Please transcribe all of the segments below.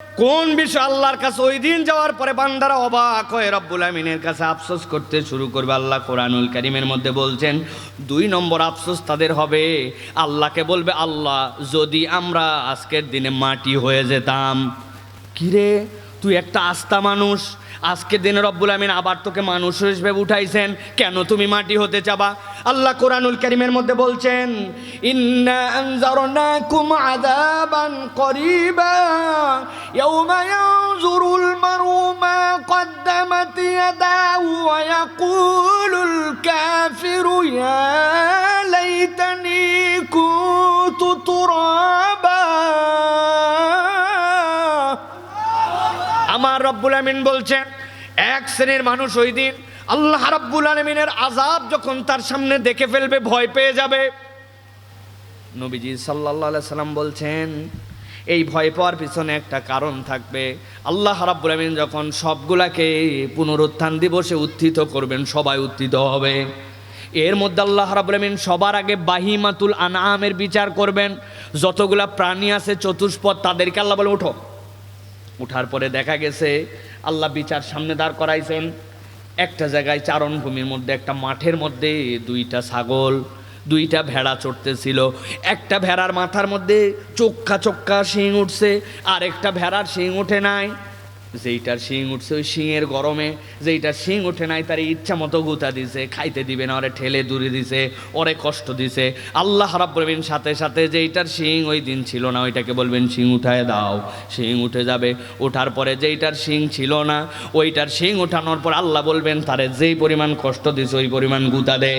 কোন বিষয় আল্লাহর কাছে ওই দিন যাওয়ার পরে বান্দারা অবাক হয়ে রব্বুল আমিনের কাছে আফসোস করতে শুরু করবে। আল্লাহ কোরআনুল কারীমের মধ্যে বলছেন 2 নম্বর আফসোস তাদের হবে। আল্লাহকে বলবে, আল্লাহ যদি আমরা আজকের দিনে মাটি হয়ে যেতাম। কিরে তুই একটা আস্তা মানুষ, আজকের দিনে রব্বুল আমিন আবার তোকে মানুষ হিসেবে উঠাইছেন, কেন তুমি মাটি হতে চাবা? আল্লাহ কোরআনুল কারীমের মধ্যে বলছেন, ইন্না আনজারনাকুম আযাবান করিবা ইয়াওমা ইয়ানজুরুল মারউ মা কদ্দামাত ইয়াদাহু ওয়া ইয়াকুলুল কাফিরু ইয়া লাইতানি কুনতু তুরাবা। আমার রব্বুল আমিন বলছেন, এক শ্রেণীর মানুষ ওই দিন আল্লাহ রাব্বুল আলামিনের আযাব যখন তার সামনে দেখে ফেলবে, ভয় পেয়ে যাবে। নবীজি সাল্লাল্লাহু আলাইহি সাল্লাম বলছেন, এই ভয় পাওয়ার পিছনে একটা কারণ থাকবে। আল্লাহ রাব্বুল আমিন যখন সবগুলাকে পুনরুত্থান দিবসে উত্থিত করবেন, সবাই উত্থিত হবে। এর মধ্যে আল্লাহ রাব্বুল আমিন সবার আগে বাহিমাতুল আনআমের বিচার করবেন। যতগুলা প্রাণী আছে চতুষ্পদ, তাদেরকে আল্লাহ বলে ওঠো। উঠার পরে দেখা গেছে আল্লাহ বিচার সামনে দাঁড় করাইছেন। একটা জায়গায় চারণভূমির মধ্যে, একটা মাঠের মধ্যে 2টা ছাগল 2টা ভেড়া চড়তেছিল। একটা ভেড়ার মাথার মধ্যে চোক্কা চোক্কা শিং উঠছে, আর একটা ভেড়ার শিং ওঠে নাই। যেইটার শিং উঠছে ওই শিংয়ের গরমে যেইটার শিং ওঠে নাই তার ইচ্ছা মতো গুতা দিছে, খাইতে দিবে না, ওরে ঠেলে দূরে দিছে, ওরে কষ্ট দিছে। আল্লাহ রাব্বুল আমিন সাথে সাথে যেইটার শিং ওই দিন ছিল না ওইটাকে বলবেন শিং উঠায় দাও, শিং উঠে যাবে। ওঠার পরে যেইটার শিং ছিল না ওইটার শিং ওঠানোর পর আল্লাহ বলবেন তারে যেই পরিমাণ কষ্ট দিছে ওই পরিমাণ গুতা দে।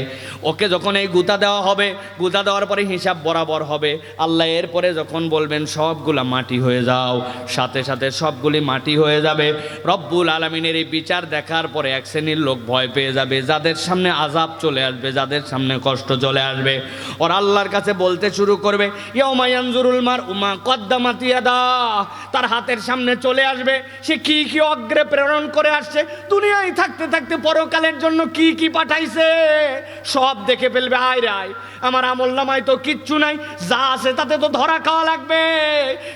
ওকে যখন এই গুতা দেওয়া হবে, গুতা দেওয়ার পরে হিসাব বরাবর হবে। আল্লাহ এরপরে যখন বলবেন সবগুলা মাটি হয়ে যাও, সাথে সাথে সবগুলি মাটি হয়ে যাবে। রব্বুল আলামিনের এই বিচার দেখার পরে এক শ্রেণীর লোক ভয় পেয়ে যাবে, যাদের সামনে আযাব চলে আসবে, যাদের সামনে কষ্ট চলে আসবে। ওর আল্লাহর কাছে বলতে শুরু করবে, ইয়াউমা ইয়ানজুরুল মারউ মা কদ্দামাত ইয়াদাহু, তার হাতের সামনে চলে আসবে সে কি কি অগ্রে প্রেরণ করে আসছে, দুনিয়ায় থাকতে থাকতে পরকালের জন্য কি কি পাঠাইছে সব দেখে ফেলবে। আয় রে আয়, আমার আমলনামায় তো কিচ্ছু নাই, যা আছে তাতে তো ধরা খাওয়া লাগবে।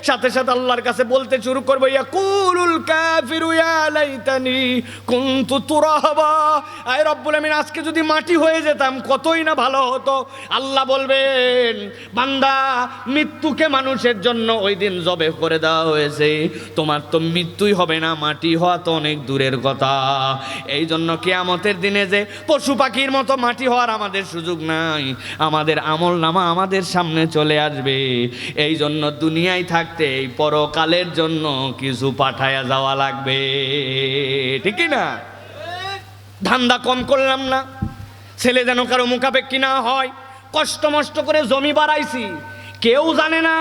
সাথে সাথে আল্লাহর কাছে বলতে শুরু করবে, ইয়াকুলুল কাফিরু ইয়া লাইতানি কুনতু তুরাবা। আয় রব্বুল আমিন আজকে যদি মাটি হয়ে যেতাম কতই না ভালো হতো। আল্লাহ বলবেন, বান্দা মৃত্যুকে মানুষের জন্য ওই দিন জবে করে দেওয়া হয়েছে, তোমার তো মৃত্যুই হবে না, মাটি হওয়া তো অনেক দূরের কথা। এই জন্য কিয়ামতের দিনে যে পশু পাখির মতো মাটি হওয়ার আমাদের সুযোগ নাই, আমাদের আমল নামা আমাদের সামনে চলে আসবে। এই জন্য দুনিয়ায় থাকতে এই পরকালের জন্য কিছু পাঠায়া যাওয়া লাগবে, ঠিক না? ধান্দা কম করলাম না, ছেলে যেন কারো মুখাপেক্ষী না হয়। কষ্ট মষ্ট করে জমি বাড়াইছি, কেউ জানে না,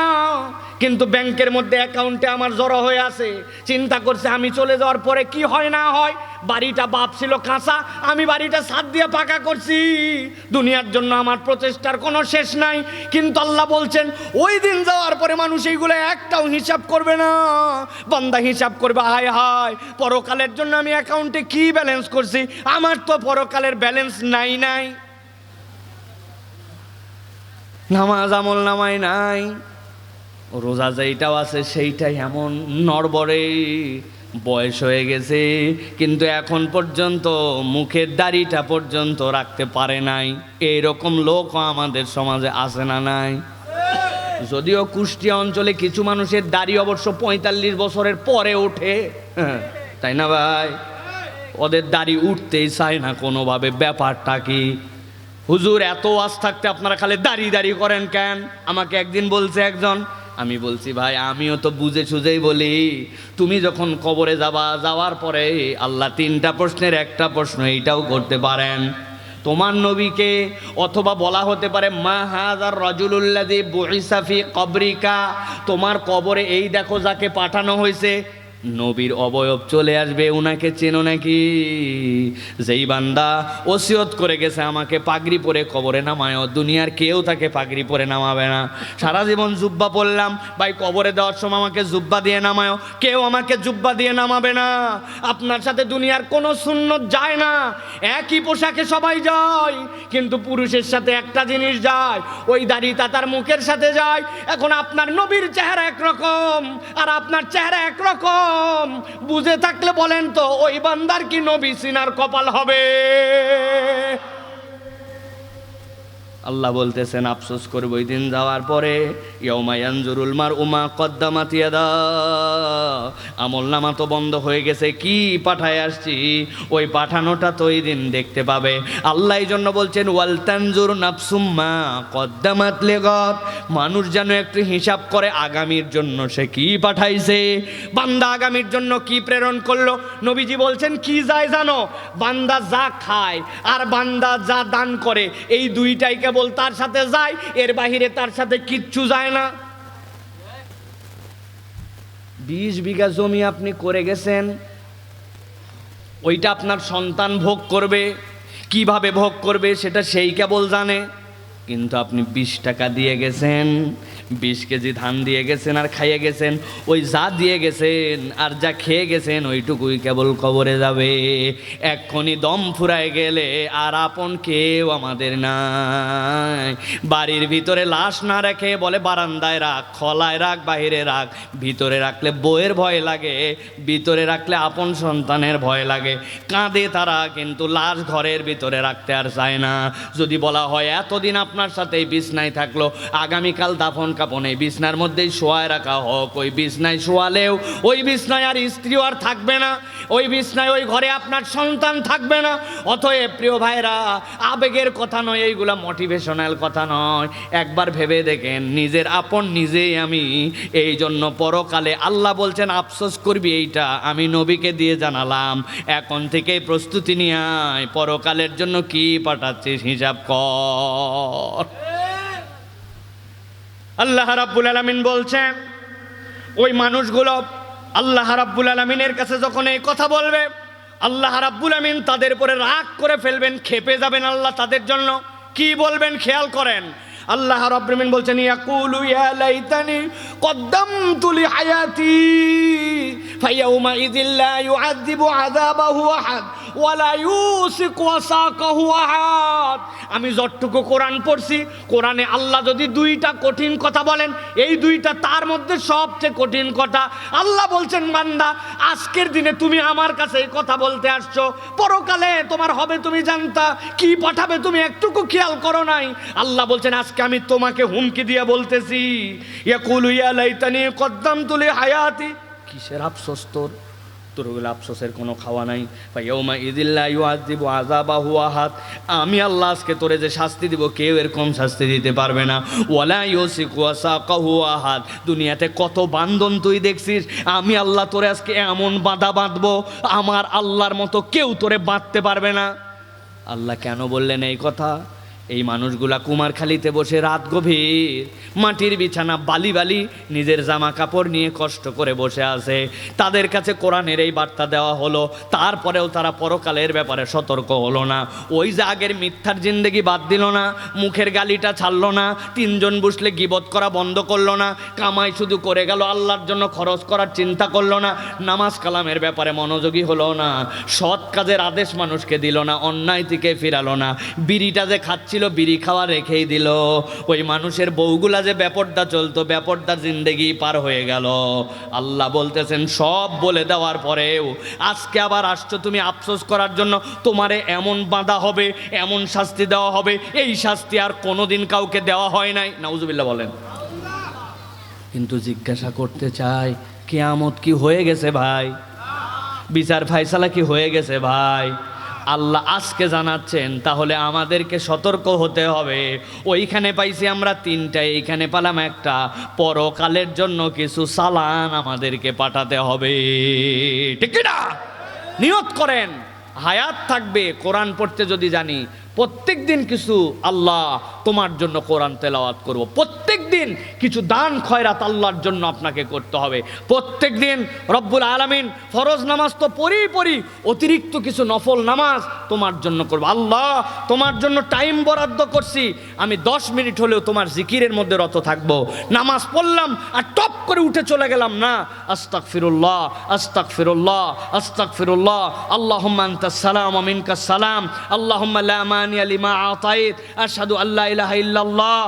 কিন্তু ব্যাংকের মধ্যে অ্যাকাউন্টে আমার জড়ো হয়ে আছে। চিন্তা করছে আমি চলে যাওয়ার পরে কি হয় না হয়। বাড়িটা বাপ ছিল কাঁচা, আমি বাড়িটা ছাদ দিয়ে পাকা করছি। দুনিয়ার জন্য আমার প্রচেষ্টার কোনো শেষ নাই। কিন্তু আল্লাহ বলছেন ওই দিন যাওয়ার পরে মানুষ এইগুলো একটাও হিসাব করবে না। বান্দা হিসাব করবে, হায় হায় পরকালের জন্য আমি অ্যাকাউন্টে কি ব্যালেন্স করছি, আমার তো পরকালের ব্যালেন্স নাই। নামাজ আমল নামায় নাই, রোজা যেইটাও আছে সেইটাই এমন নড়বড়ে, বয়স হয়ে গেছে কিন্তু এখন পর্যন্ত মুখের দাড়িটা পর্যন্ত রাখতে পারে নাই। এইরকম লোকও আমাদের সমাজে আছে না নাই? যদিও কুষ্টিয়া অঞ্চলে কিছু মানুষের দাড়ি অবশ্য 45 বছরের পরে ওঠে, তাই না ভাই? ওদের দাড়ি উঠতেই চায় না কোনোভাবে। ব্যাপারটা কি? হুজুর এত ওয়াজ থাকতে আপনারা খালি দাড়ি করেন কেন? আমাকে একদিন বলছে একজন, আমি বলছি ভাই আমিও তো বুঝে সুঝেই বলি, তুমি যখন কবরে যাওয়ার পরে আল্লাহ 3টা প্রশ্নের একটা প্রশ্ন এইটাও করতে পারেন, তোমার নবীকে, অথবা বলা হতে পারে মা হাযার রাজুলুল্লাযী বুইসা ফি কবরিকা, তোমার কবরে এই দেখো যাকে পাঠানো হয়েছে, নবীর অবয়ব চলে আসবে। উনাকে চেনো নাকি? যেই বান্দা ওসিয়ত করে গেছে আমাকে পাগড়ি পরে কবরে নামায়, দুনিয়ার কেউ তাকে পাগড়ি পরে নামাবে না। সারা জীবন জুব্বা পরলাম, ভাই কবরে দেওয়ার সময় আমাকে জুব্বা দিয়ে নামায়, কেউ আমাকে জুব্বা দিয়ে নামাবে না। আপনার সাথে দুনিয়ার কোনো সুন্নত যায় না। একই পোশাকে সবাই যায়, কিন্তু পুরুষের সাথে একটা জিনিস যায়, ওই দাড়ি তাতার মুখের সাথে যায়। এখন আপনার নবীর চেহারা একরকম আর আপনার চেহারা একরকম, বুঝে থাকলে বলেন তো ওই বান্দার কি নবী সিনার কপাল হবে? আল্লাহ বলতেছেন আফসোস করবো ওই দিন যাওয়ার পরে, ইয়াউমা ইয়ানজুরুল মারউ মা কদ্দামাত ইয়াদা, আমল নামা তো বন্ধ হয়ে গেছে, কি পাঠায় আসছি ওই পাঠানোটা তো ওই দিন দেখতে পাবে। আল্লাহ এই জন্য বলছেন ওয়াল তানজুর নাফসুম মা কদ্দামাত লিগাদ, মানুষ যেন একটু হিসাব করে আগামীর জন্য সে কি পাঠাইছে। বান্দা আগামীর জন্য কি প্রেরণ করলো, নবীজি বলছেন কি যায় জানো? বান্দা যা খায় আর বান্দা যা দান করে, এই দুইটাই কেবল তার সাথে যায়, এর বাহিরে তার সাথে কিচ্ছু যায় না। 20 বিঘা জমি আপনি করে গেছেন, ওইটা আপনার সন্তান ভোগ করবে, কিভাবে ভোগ করবে সেটা সেই কেবল জানে। কিন্তু আপনি 20 টাকা দিয়ে গেছেন, 20 কেজি ধান দিয়ে গেছেন আর খাইয়ে গেছেন, ওই যা দিয়ে গেছেন আর যা খেয়ে গেছেন ওইটুকুই কেবল কবরে যাবে। এক্ষুনি দম ফুরায় গেলে আর আপন কেউ আমাদের নাই। বাড়ির ভিতরে লাশ না রেখে বলে বারান্দায় রাখ, খলায় রাখ, বাহিরে রাখ। ভিতরে রাখলে বউয়ের ভয় লাগে, ভিতরে রাখলে আপন সন্তানের ভয় লাগে, কাঁদে তারা, কিন্তু লাশ ঘরের ভিতরে রাখতে আর চায় না। যদি বলা হয় এতদিন আপনার সাথে এই বিছনায় থাকলো, আগামীকাল দাফন কাপন এই বিছনার মধ্যেই শোয়ায় রাখা হোক, ওই বিছনায় শোয়ালেও ওই বিছনায় আর স্ত্রীও আর থাকবে না, ওই বিছনায় ওই ঘরে আপনার সন্তান থাকবে না। অতএব প্রিয় ভাইরা, আবেগের কথা নয়, এইগুলা মোটিভেশনাল কথা নয়। একবার ভেবে দেখেন, নিজের আপন নিজেই আমি। এই জন্য পরকালে আল্লাহ বলছেন আফসোস করবি, এইটা আমি নবীকে দিয়ে জানালাম। এখন থেকেই প্রস্তুতি নিয়ে আয়, পরকালের জন্য কি পাঠাচ্ছিস হিসাব কর। আল্লাহ রাব্বুল আলামিন বলছেন ওই মানুষগুলো আল্লাহ রাব্বুল আলামিনের কাছে যখন এই কথা বলবে, আল্লাহ রাব্বুল আলামিন তাদের উপরে রাগ করে ফেলবেন, খেপে যাবেন। আল্লাহ তাদের জন্য কি বলবেন খেয়াল করেন। আল্লাহ রাব্বুল আলামিন বলছেন ইয়াকুলু ইয়া লাইতানি কদ্দামতু লিহায়াতি ফায়াউমা ইযিল লা ইউআযযিবু আযাবাহু আহাদ ওয়ালা ইউসিকু ওয়াসাকাহু আহাদ। আমি যতটুকু কোরআন পড়ছি, কোরআনে আল্লাহ যদি দুইটা কঠিন কথা বলেন, এই দুইটা তার মধ্যে সবচেয়ে কঠিন কথা। আল্লাহ বলছেন বান্দা, আজকের দিনে তুমি আমার কাছে এই কথা বলতে আসছো, পরকালে তোমার হবে তুমি জানতা, কি পাঠাবে তুমি একটুকু খেয়াল করো নাই। আল্লাহ বলছেন আজকে আমি তোমাকে হুমকি দিয়ে বলতেছি, ইয়াকুলু ইয়া লাইতানি কদ্দামতু লিহায়াতি। কিসের আফসোস তোর? তোর ওগুলো আফসোসের কোনো খাওয়া নাই। ফায়াউমা ইযিল লা ইউআযযিবু আযাবাহু আহাদ, আমি আল্লাহ আজকে তোরে যে শাস্তি দিব কেউ এরকম শাস্তি দিতে পারবে না। ওয়ালা ইউসিকু ওয়াসাকাহু আহাদ, দুনিয়াতে কত বান্ধন তুই দেখছিস, আমি আল্লাহ তোরে আজকে এমন বাঁধা বাঁধবো, আমার আল্লাহর মতো কেউ তোরে বাঁধতে পারবে না। আল্লাহ কেন বললেন এই কথা? এই মানুষগুলা কুমারখালীতে বসে রাত গভীর, মাটির বিছানা, বালি বালি, নিজের জামা কাপড় নিয়ে কষ্ট করে বসে আছে। তাদের কাছে কোরআনের এই বার্তা দেওয়া হলো, তারপরেও তারা পরকালের ব্যাপারে সতর্ক হলো না। ওই যে আগের মিথ্যার জিন্দেগি বাদ দিল না, মুখের গালিটা ছাড়লো না, 3 জন বসলে গীবত করা বন্ধ করলো না, কামাই শুধু করে গেল, আল্লাহর জন্য খরচ করার চিন্তা করলো না, নামাজ কালামের ব্যাপারে মনোযোগী হলো না, সৎ কাজের আদেশ মানুষকে দিল না, অন্যায় থেকে ফিরালো না, বিড়িটা যে খাচ্ছিল বিড়ি খাওয়া রেখেই দিল। ওই মানুষের বউগুলা যে বেপরদা চলতো, বেপরদার জিন্দেগি পার হয়ে গেল। আল্লাহ বলতেছেন সব বলে দেওয়ার পরেও আজকে আবার আসছো তুমি আফসোস করার জন্য, তোমারে এমন বাঁধা হবে, এমন শাস্তি দেওয়া হবে, এই শাস্তি আর কোনোদিন কাউকে দেওয়া হয় নাই। নাউজুবিল্লাহ বলেন। কিন্তু জিজ্ঞাসা করতে চাই, কিয়ামত কি হয়ে গেছে ভাই? বিচার ফায়সালা কি হয়ে গেছে ভাই? আল্লাহ আজকে জানাচ্ছেন, তাহলে আমাদেরকে সতর্ক হতে হবে। ওইখানে পাইছি আমরা 3টা, এইখানে পালাম 1টা, পরকালের জন্য কিছু চালান আমাদেরকে পাঠাতে হবে, ঠিক না? নিয়ত করেন হায়াত থাকবে কোরআন পড়তে যদি জানি, প্রত্যেক দিন কিছু আল্লাহ তোমার জন্য কোরআন তেলাওয়াত করব, প্রত্যেক দিন কিছু দান খয়রাত আল্লাহর জন্য আপনাকে করতে হবে, প্রত্যেক দিন রব্বুল আলামিন ফরজ নামাজ তো পড়ি অতিরিক্ত কিছু নফল নামাজ তোমার জন্য করব। আল্লাহ তোমার জন্য টাইম বরাদ্দ করছি, আমি 10 মিনিট হলেও তোমার জিকিরের মধ্যে রত থাকবো। নামাজ পড়লাম আর টপ করে উঠে চলে গেলাম না, আস্তাগফিরুল্লাহ আস্তাগফিরুল্লাহ আস্তাগফিরুল্লাহ, আল্লাহুম্মা আনতাস সালাম ওয়া মিনকাস সালাম, আল্লাহুম্মা লা মানিয়া লিমা আতাইত, আশহাদু আল্লা ইলাহা ইল্লাল্লাহ।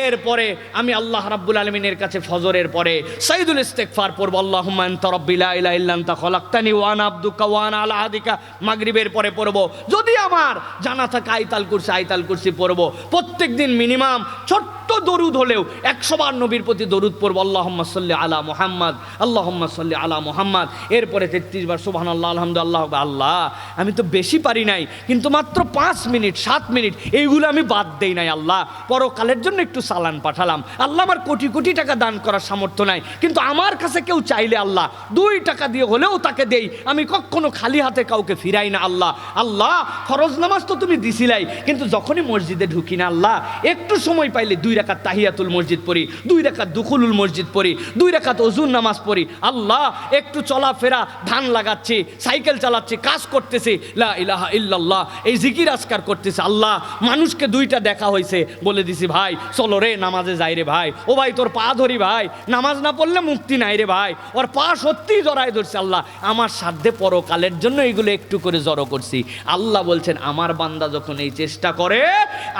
এরপরে আমি আল্লাহ রাব্বুল আলামিনের কাছে ফজরের পরে সাইয়্যিদুল ইস্তিগফার পড়ব, আল্লাহুম্মা আনতা রাব্বি লা ইলাহা ইল্লা আনতা খলাকতানি ওয়া আনা আবদুকা ওয়া আনা আলা আহদিকা। মাগরিবের পরে পড়ব, যদি আমার জানা থাকে আয়াতুল কুরসি পড়ব। প্রত্যেকদিন মিনিমাম ছোট্ট দরুদ হলেও 100 বার নবীর প্রতি দরুদ পড়ব, আল্লাহুম্মা সাল্লি আলা মুহাম্মদ, আল্লাহুম্মা সাল্লি আলা মুহাম্মদ। এরপরে 33 বার সুবহানাল্লাহ আলহামদুলিল্লাহ। আল্লাহ আমি তো বেশি পারি নাই, কিন্তু মাত্র 5 মিনিট 7 মিনিট এইগুলো আমি বাদ দেই নাই। আল্লাহ পরকালের জন্য একটু সালান পাঠালাম। আল্লাহ আমার কোটি কোটি টাকা দান করার সামর্থ্য নাই, কিন্তু আমার কাছে কেউ চাইলে আল্লাহ 2 টাকা দিয়ে হলেও তাকে দেই, আমি কখনো খালি হাতে কাউকে ফিরাই না। আল্লাহ আল্লাহ ফরজ নামাজ তো তুমি দিছিলাই, কিন্তু যখনই মসজিদে ঢুকি না আল্লাহ একটু সময় পাইলে 2 রাকাত তাহিয়াতুল মসজিদ পড়ি, 2 রাকাত দুখুলুল মসজিদ পড়ি, 2 রাকাত ওযুর নামাজ পড়ি। আল্লাহ একটু চলাফেরা, ধান লাগাচ্ছি, সাইকেল চালাচ্ছি, কাজ করতেছি, লা ইলাহা ইল্লাল্লাহ এই জিকির আজকার করতেছি। আল্লাহ মানুষকে 2টা দেখা হয়েছে, বলে দিছি ভাই চলো রে নামাজে যাই রে ভাই, ও ভাই তোর পা ধরি ভাই, নামাজ না পড়লে মুক্তি নাই রে ভাই, ওর পা সত্যিই জড়ায় ধরছে। আল্লাহ আমার সাধ্যে পরকালের জন্য এগুলো একটু করে জড়ো করছি। আল্লাহ বলছেন আমার বান্দা যখন এই চেষ্টা করে,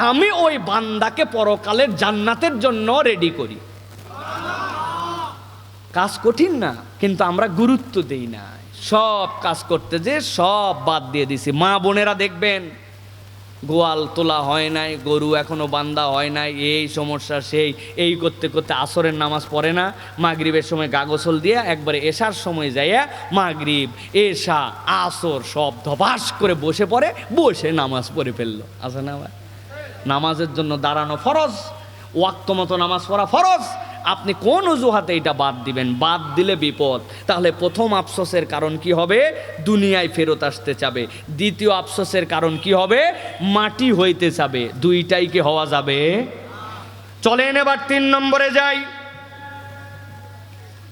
আমি ওই বান্দাকে পরকালের জান্নাতের জন্য রেডি করি। কাজ কঠিন না, কিন্তু আমরা গুরুত্ব দেই না, সব কাজ করতে যে সব বাদ দিয়ে দিছি। মা বোনেরা দেখবেন গোয়াল তোলা হয় নাই, গরু এখনো বান্ধা হয় নাই, এই সমস্যা সেই, এই করতে করতে আসরের নামাজ পড়ে না, মাগরিবের সময় গা গোসল দিয়ে একবারে এশার সময় যাইয়া মাগরিব এশা আসর সব ধপাস করে বসে পড়ে, বসে নামাজ পড়ে ফেললো। আছে না ভাই? নামাজের জন্য দাঁড়ানো ফরজ, ওয়াক্ত মতো নামাজ পড়া ফরজ। আপনি কোন অজুহাতে এটা বাদ দিবেন? বাদ দিলে বিপদ। তাহলে প্রথম আফসোসের কারণ কি হবে? দুনিয়ায় ফেরত আসতে চাবে। দ্বিতীয় আফসোসের কারণ কি হবে? মাটি হইতে চাবে। 2টাই কি হওয়া যাবে? চলেন এবার 3 নম্বরে যাই।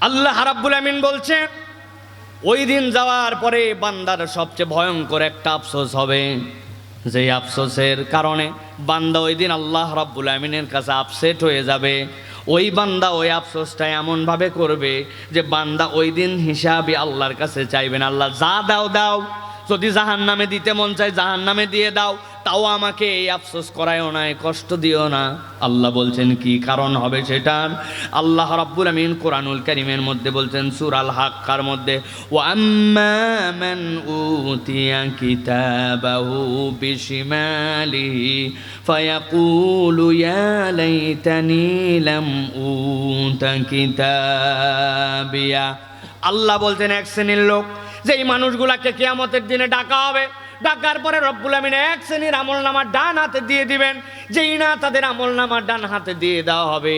আল্লাহ রাব্বুল আমিন বলছেন ওই দিন যাওয়ার পরে বান্দার সবচেয়ে ভয়ঙ্কর একটা আফসোস হবে, যে আফসোসের কারণে বান্দা ওই দিন আল্লাহ রাব্বুল আমিনের কাছে আপসেট হয়ে যাবে। ওই বান্দা ওই আফসোসটা এমনভাবে করবে যে বান্দা ওই দিন হিসাবে আল্লাহর কাছে চাইবেন, আল্লাহ যা দাও দাও, যদি জাহান্নামে দিতে মন চায় জাহান্নামে দিয়ে দাও, তাও আমাকে এই আফসোস করায়ও না, কষ্ট দিও না। আল্লাহ বলছেন কি কারণ হবে সেটার? আল্লাহ রাব্বুল আমিন কোরআনুল কারীমের মধ্যে বলছেন সূরাল হাক্কার মধ্যে, ওয়া আম্মা মান উতিয়া কিতাবাহু বিশিমালিহি ফায়াকুলু ইয়া লাইতানি লাম উতা কিতাবিয়া। আল্লাহ বলছেন এক শ্রেণীর লোক, যেই মানুষগুলাকে কিয়ামতের দিনে ডাকা হবে, ডাকার পরে রব্বুল আমিন এক শ্রেণীর আমলনামা ডান হাতে দিয়ে দিবেন। যেই না তাদের আমলনামা ডান হাতে দিয়ে দেওয়া হবে,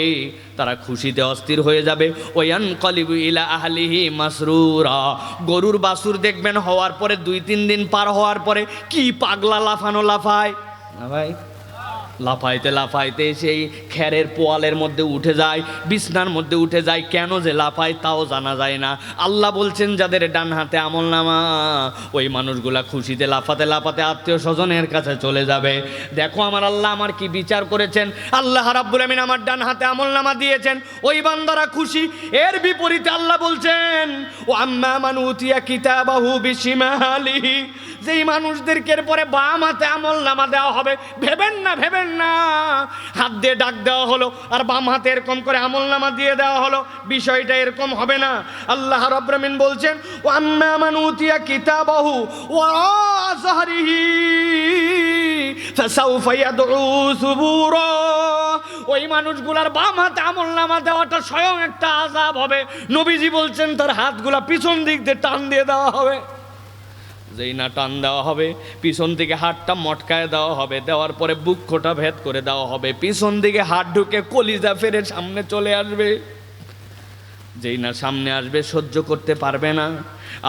তারা খুশিতে অস্থির হয়ে যাবে। ওয়ানকালিবু ইলা আহলিহি মাসরুরা। গরুর বাছুর দেখবেন হওয়ার পরে 2-3 দিন পার হওয়ার পরে কি পাগলা লাফানো লাফায় না ভাই, লাফাইতে লাফাইতে সেই খেরের পোয়ালের মধ্যে উঠে যায়, বিছনার মধ্যে উঠে যায়। কেন যে লাফায় তাও জানা যায় না। আল্লাহ বলছেন যাদের ডান হাতে আমলনামা, ওই মানুষগুলা খুশিতে লাফাতে লাফাতে আত্মীয় স্বজনের কাছে চলে যাবে। দেখো আমার আল্লাহ আমার কি বিচার করেছেন। আল্লাহ রাব্বুল আমিন আমার ডান হাতে আমলনামা দিয়েছেন, ওই বান্দারা খুশি। এর বিপরীতে আল্লাহ বলছেন ও আম্মা মান উতিয়া কিতাবাহু বিশিমালিহি, যেই মানুষদেরকে পরে বাম হাতে আমলনামা দেওয়া হবে, ভেবেন না হাত দিয়ে ডাক দেওয়া হলো আর বাম হাতে এরকম করে আমলনামা দিয়ে দেওয়া হলো, বিষয়টা এরকম হবে না। আল্লাহ রাব্বুল আমিন বলছেন ও আম্মা মান উতিয়া কিতাবাহু ওয়া যাহরিহি ফাসাউফা ইয়াদউ সুবুরা। ওই মানুষগুলার বাম হাতে আমলনামা দেওয়াটা স্বয়ং একটা আযাব হবে। নবীজি বলছেন তার হাতগুলা পিছন দিক দিয়ে টান দিয়ে দেওয়া হবে। যেই না টান দেওয়া হবে, পিছন দিকে হাতটা মটকায় দেওয়া হবে, দেওয়ার পরে বুকটা ভেদ করে দেওয়া হবে, পিছন দিকে হাত ঢুকে কলিজা ফেরে সামনে চলে আসবে। যেই না সামনে আসবে সহ্য করতে পারবে না,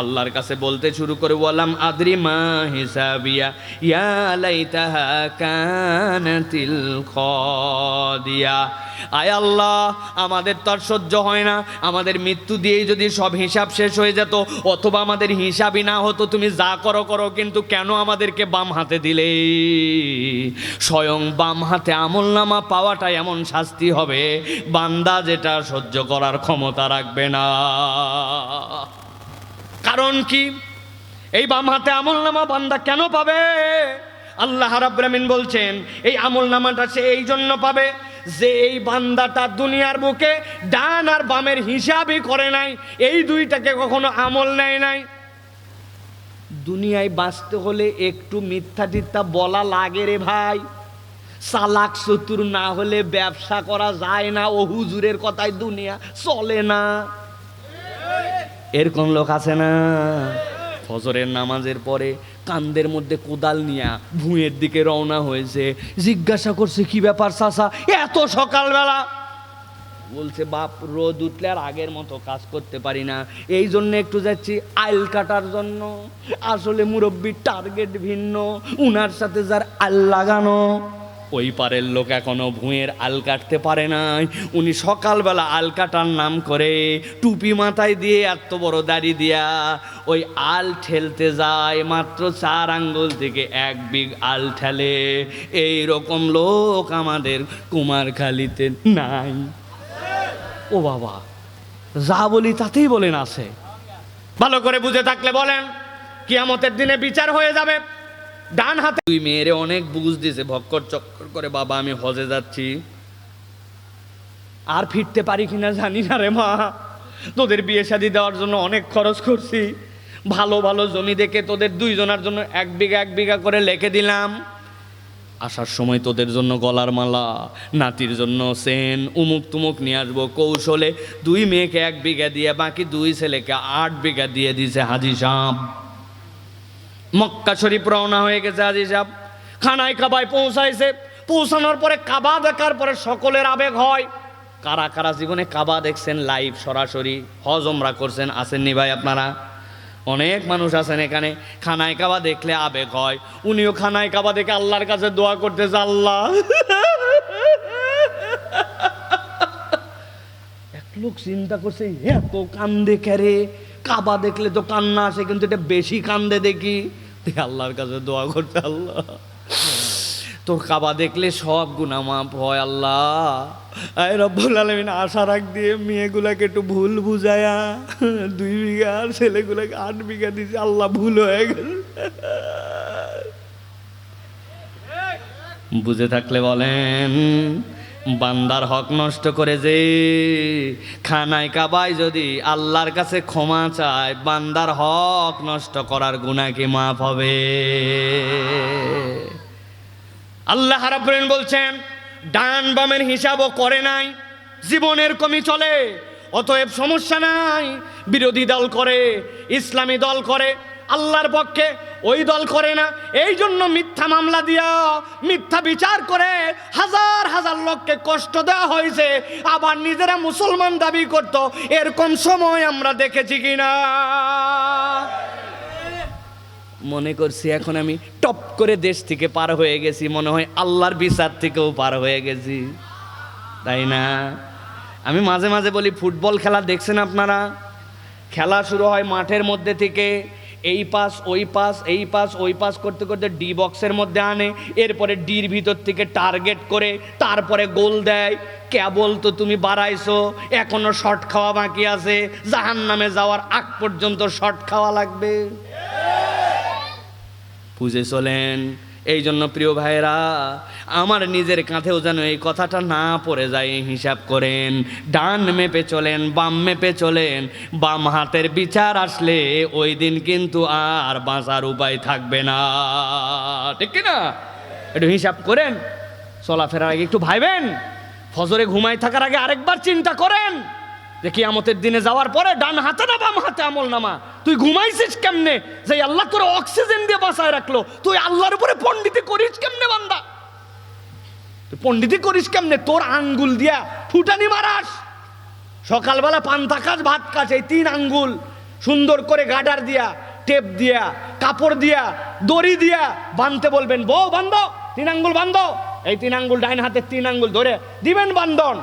আল্লাহর কাছে বলতে শুরু করে, ওয়ালাম আদরি মা হিসাবিয়া ইয়া লাইতাহা কানাতিল কাদিয়া। আয় আল্লাহ, আমাদের তো আর সহ্য হয় না, আমাদের মৃত্যু দিয়েই যদি সব হিসাব শেষ হয়ে যেত, অথবা আমাদের হিসাবই না হতো, তুমি যা করো করো, কিন্তু কেন আমাদেরকে বাম হাতে দিলে? স্বয়ং বাম হাতে আমলনামা পাওয়াটা এমন শাস্তি হবে, বান্দা যেটা সহ্য করার ক্ষমতা রাখবে না। কারণ কি? এই বাম হাতে আমলনামা বান্দা কেন পাবে? আল্লাহ রাব্বুল আমিন বলছেন, এই আমলনামাটা সে এই জন্য পাবে যে এই বান্দাটা দুনিয়ার বুকে ডান আর বামের হিসাবই করে নাই, এই দুইটাকে কখনো আমল নেয় নাই। দুনিয়ায় বাঁচতে হলে একটু মিথ্যা টিথ্যা বলা লাগে রে ভাই। চালাক চতুর না হলে ব্যবসা করা যায় না, ও হুজুরের কথায় দুনিয়া চলে না। এরকম লোক আছে না? ফজরের নামাজের পরে কান্দের মধ্যে কোদাল নিয়ে ভুঁয়ের দিকে রওনা হয়েছে। জিজ্ঞাসা করছে, কি ব্যাপার চাচা এত সকালবেলা? বলছে, বাপ রোদ উঠলে আর আগের মতো কাজ করতে পারি না, এই জন্য একটু যাচ্ছি আইল কাটার জন্য। আসলে মুরব্বির টার্গেট ভিন্ন, উনার সাথে যার আল লাগানো, ওই পারের লোক এখনো ভুঁয়ের আল কাটতে পারে নাই। উনি সকালবেলা আল কাটার নাম করে টুপি মাথায় দিয়ে এত বড় দাড়ি দিয়া ওই আল ঠেলতে যায়, মাত্র 4 আঙ্গুল থেকে 1 বিঘ আল ঠেলে। এই রকম লোক আমাদের কুমারখালীতে নাই। ও বাবা, যা বলি তাতেই বলেন আছে। ভালো করে বুঝে থাকলে বলেন, কিয়ামতের দিনে বিচার হয়ে যাবে। ডান হাতে দুই মেয়েরে অনেক বুঝ দিয়েছে, ভক্কর চক্কর করে, বাবা আমি হজে যাচ্ছি, আর ফিরতে পারি কিনা জানি না রে মা, তোদের বিয়ে শাদী দেওয়ার জন্য অনেক খরচ করছি, ভালো ভালো জমি দেখে তোদের 2 জনের জন্য 1 বিঘা 1 বিঘা করে লিখে দিলাম, আসার সময় তোদের জন্য গলার মালা, নাতির জন্য চেন, উমুক তুমুক নিয়ে আসবো। কৌশলে 2 মেয়েকে 1 বিঘা দিয়ে বাকি 2 ছেলেকে 8 বিঘা দিয়ে দিয়েছে হাজি সাহেব। মক্কা শরীফ রওনা হয়ে গেছে হাজি সাহেব, খানায় কাবায় পৌঁছাইছে। পৌঁছানোর পরে কাবা দেখার পরে সকলের আবেগ হয়। কারা কারা জীবনে কাবা দেখছেন লাইভ সরাসরি, হজ ওমরা করছেন, আসেননি ভাই আপনারা? অনেক মানুষ আছেন এখানে। খানায় কাবা দেখলে আবেগ হয়। উনিও খানায় কাবা দেখে আল্লাহর কাছে দোয়া করতেছে, আল্লাহ। এক লোক চিন্তা করছে, এত কান্দে কেরে, কাবা দেখলে তো কান্না আসে, কিন্তু এটা বেশি কান্দে দেখি। আল্লাহর কাছে দোয়া করতে, আল্লাহ তোর কাবা দেখলে সব গুনাহ মাফ হয়, আল্লাহ আয় রব্বুল আলামিন আশা রাখ দিয়ে মেয়েগুলাকে একটু ভুল বুঝায়া 2 বিঘা আর ছেলেগুলাকে 8 বিঘা দিছে, আল্লাহ ভুল হয়ে গেছে। বুঝে থাকলে বলেন, বান্দার হক নষ্ট করে যে খানায় কাবায় যদি আল্লাহর কাছে ক্ষমা চায়, বান্দার হক নষ্ট করার গুনাহ কি মাফ হবে? আল্লাহ রাব্বুল আলামিন বলছেন, ডান বামের হিসাবও করে নাই, জীবনের কমি চলে, অতএব সমস্যা নাই। বিরোধী দল করে, ইসলামী দল করে, আল্লাহর পক্ষে ওই দল করে না। এই জন্য মিথ্যা মামলা দিয়া মিথ্যা বিচার করে হাজার হাজার লোককে কষ্ট দেওয়া হয়েছে, আবার নিজেরা মুসলমান দাবি করত। এরকম সময় আমরা দেখেছি কিনা? মনে করছি এখন আমি টপ করে দেশ থেকে পার হয়ে গেছি, মনে হয় আল্লাহর বিচার থেকেও পার হয়ে গেছি, তাই না? আমি মাঝে মাঝে বলি, ফুটবল খেলা দেখছেন আপনারা? খেলা শুরু হয় মাঠের মধ্যে থেকে, এই পাস ওই পাস, এই পাস ওই পাস করতে করতে ডি বক্সের মধ্যে আনে, এরপরে ডির ভিতর থেকে টার্গেট করে তারপরে গোল দেয়। কেবল তো তুমি বাড়াইছো, এখনো শট খাওয়া বাকি আছে, জাহান্নামে যাওয়ার আগ পর্যন্ত শট খাওয়া লাগবে। বুঝে চলেন। এই জন্য প্রিয় ভাইরা, আমার নিজের কাঁধেও যেন এই কথাটা না পড়ে যায়, হিসাব করেন। ডান মেপে চলেন, বাম মেপে চলেন। বাম হাতের বিচার আসলে ওই দিন কিন্তু আর বাঁচার উপায় থাকবে না, ঠিক কিনা? একটু হিসাব করেন, চলাফেরার আগে একটু ভাইবেন, ফজরে ঘুমাই থাকার আগে আরেকবার চিন্তা করেন যে কিয়ামতের দিনে যাওয়ার পরে ডান হাতে না বাম হাতে আমল নামা। তুই ঘুমাইছিস কেমনে যে আল্লাহ তোর অক্সিজেন দিয়ে বাঁচায় রাখলো? তুই আল্লাহর উপরে পণ্ডিতি করিস কেমনে বান্দা? তুই পণ্ডিতি করিস কেমনে? তোর আঙ্গুল দিয়া ফুটানি মারাস, সকালবেলা পান্তা খাস, ভাত খাস, এই 3 আঙ্গুল সুন্দর করে গার্ডার দিয়া, টেপ দিয়া, কাপড় দিয়া, দড়ি দিয়া বাঁধতে বলবেন, বউ বান্ধো, 3 আঙ্গুল বান্ধো, এই 3 আঙ্গুল ডাইন হাতে 3 আঙ্গুল ধরে দিবেন বান্ধন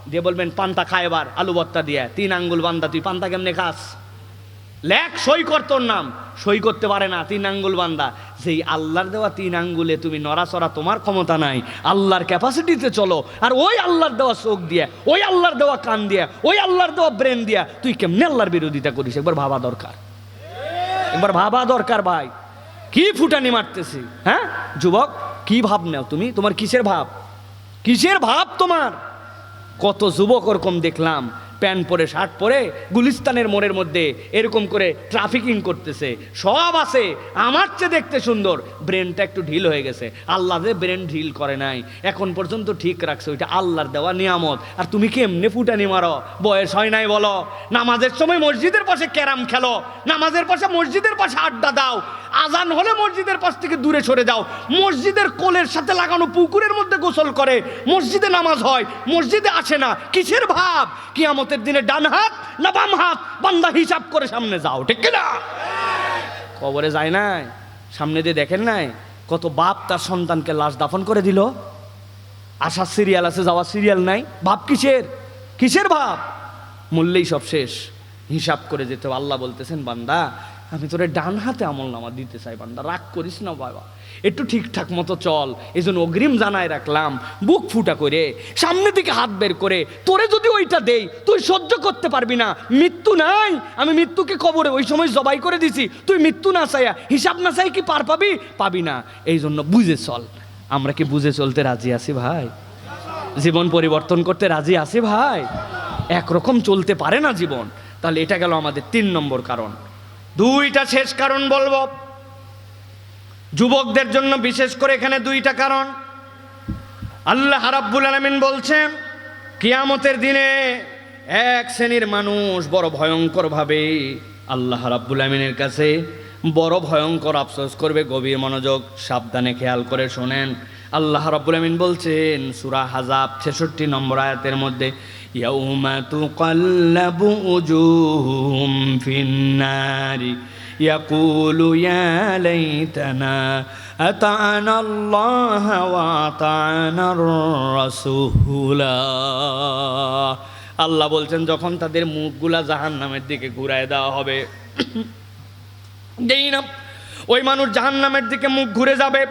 দিয়ে বলবেন পান্তা খা এবার আলু ভর্তা দিয়া, 3 আঙ্গুল বান্ধা, তুই পান্তা কেমনে খাস, লেখ সই কর, তোর নাম, সই করতে পারে না, 3 আঙ্গুল বান্ধা। যেই আল্লাহর দেওয়া 3 আঙ্গুলে তুমি নড়াচড়া তোমার ক্ষমতা নাই, আল্লাহর ক্যাপাসিটিতে চলো, আর ওই আল্লাহর দেওয়া চোখ দিয়া, ওই আল্লাহর দেওয়া কান দিয়া, ওই আল্লাহর দেওয়া ব্রেন দিয়া তুই কেমনে আল্লাহর বিরোধিতা করিস, একবার ভাবা দরকার, একবার ভাবা দরকার ভাই। কি ফুটানি মারতেছি, হ্যাঁ যুবক, কি ভাব নাও তুমি, তোমার কিসের ভাব, কিসের ভাব তোমার? কত যুবক ওরকম দেখলাম, প্যান্ট পরে শার্ট পরে গুলিস্তানের মোড়ের মধ্যে এরকম করে ট্রাফিকিং করতেছে, সব আছে, আমার চেয়ে দেখতে সুন্দর, ব্রেনটা একটু ঢিল হয়ে গেছে। আল্লাহ যে ব্রেন ঢিল করে নাই, এখন পর্যন্ত ঠিক রাখছে, ওইটা আল্লাহর দেওয়া নিয়ামত, আর তুমি কি এমনি ফুটানি মারো, বয়স হয় নাই বলো? নামাজের সময় মসজিদের পাশে ক্যারাম খেলো, নামাজের পাশে মসজিদের পাশে আড্ডা দাও, আজান হলে মসজিদের পাশ থেকে দূরে সরে যাও, মসজিদের কোলের সাথে লাগানো পুকুরের মধ্যে গোসল করে, মসজিদে নামাজ হয়, মসজিদে আসে না, কিসের ভাব? কিয়ামতের দিনে ডান হাত না বাম হাত বান্দা হিসাব করে সামনে যাও, ঠিক কিনা? কবরে যায় নাই, সামনে দিয়ে দেখেন নাই কত বাপ তার সন্তানকে লাশ দাফন করে দিল, আসার সিরিয়াল আছে, যাওয়ার সিরিয়াল নাই, ভাব কিসের, কিসের ভাব? মূল্যেই সব শেষ, হিসাব করে যেতে হবে। আল্লাহ বলতেছেন, বান্দা আমি তোরে ডান হাতে আমল নামা দিতে চাই, বান্দা রাগ করিস না বাবা, একটু ঠিকঠাক মতো চল, এই জন্য অগ্রিম জানায় রাখলাম, বুক ফুটা করে সামনে দিকে হাত বের করে, তোরে যদি ওইটা দেই তুই সহ্য করতে পারবি না, মৃত্যু নাই, আমি মৃত্যুকে কবরে ওই সময় জবাই করে দিছি, তুই মৃত্যু না চাইয়া, হিসাব না চাই কি পার পাবি? পাবি না। এই জন্য বুঝে চল। আমরা কি বুঝে চলতে রাজি আছি ভাই? জীবন পরিবর্তন করতে রাজি আছি ভাই? একরকম চলতে পারে না জীবন। তাহলে এটা গেল আমাদের 3 নম্বর কারণ। 2টা শেষ কারণ বলবো যুবকদের জন্য, বিশেষ করে এখানে 2টা কারণ। আল্লাহ রাব্বুল আলামিন বলছেন, কিয়ামতের দিনে এক শ্রেণীর মানুষ বড় ভয়ঙ্কর ভাবে আল্লাহ রাব্বুল আলামিনের কাছে বড় ভয়ঙ্কর আফসোস করবে। গভীর মনোযোগ, সাবধানে খেয়াল করে শোনেন। আল্লাহ রাব্বুল আলামিন বলছেন সূরা আহজাব 66 নম্বর আয়াতের মধ্যে, ইয়াউমা তুকাল্লাবু উজুহুম ফিন্নারি ইয়াকুলু ইয়া লাইতানা আতা'না আল্লাহ ওয়া আতা'নার রাসূলা। আল্লাহ বলছেন, যখন তাদের মুখগুলা জাহান্নামের দিকে ঘুরায় দেওয়া হবে, যেই না ওই মানুষ জাহান্নামের দিকে মুখ ঘুরে যাবে,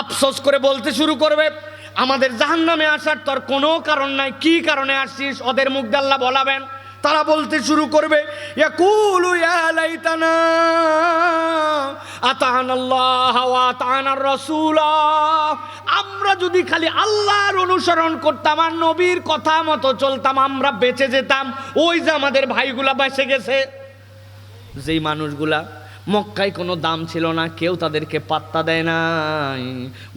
আফসোস করে বলতে শুরু করবে, আমাদের জাহান্নামে আসার তোর কোনো কারণ নাই, কি কারণে আসছিস? ওদের মুখ দিয়ে আল্লাহ বলাবেন, তারা বলতে শুরু করবে, ইয়াকুলু ইয়া লাইতানা আতা'না আল্লাহ ওয়া আতা'নার রাসূলা, আমরা যদি খালি আল্লাহর অনুসরণ করতাম আর নবীর কথা মতো চলতাম, আমরা বেঁচে যেতাম। ওই যে আমাদের ভাইগুলা বেঁচে গেছে, যেই মানুষগুলা মক্কায় কোনো দাম ছিল না, কেউ তাদেরকে পাত্তা দেয় নাই,